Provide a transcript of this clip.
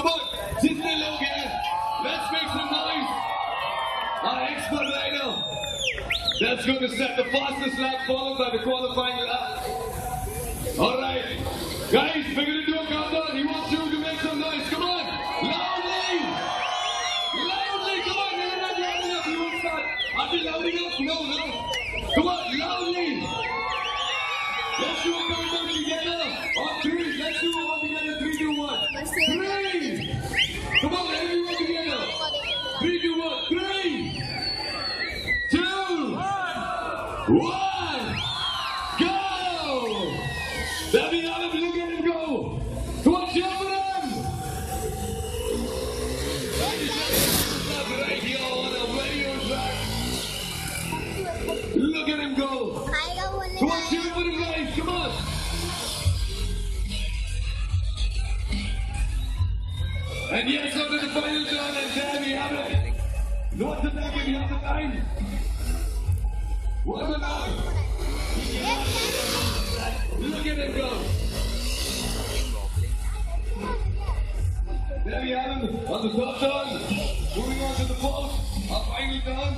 Come on, जितने लोग हैं, let's make some noise. Our expert rider, that's going to set the fastest lap followed by the qualifying lap. All right, guys, we're going to do a countdown. He wants you to make some noise. Come on, loudly, loudly. Come on, you're not loud enough. You won't start. Are you loud enough? No. Come on, loudly. Let's do a countdown together. On three, let's do it all together. 3, 2, 1. 3. Come on, everyone together. 3, 2, 1. 3, 2, 1. Go! There we have him. Look at him go. Come on, cheer for him. Right here on a radio track. Look at him go. Come on, cheer for him, guys. Come on. And yes, after the final turn, and there we have it. What's the time? We have the time. What's the time? Look at him go. There we have him on the third turn. Moving on to the fourth, our final turn.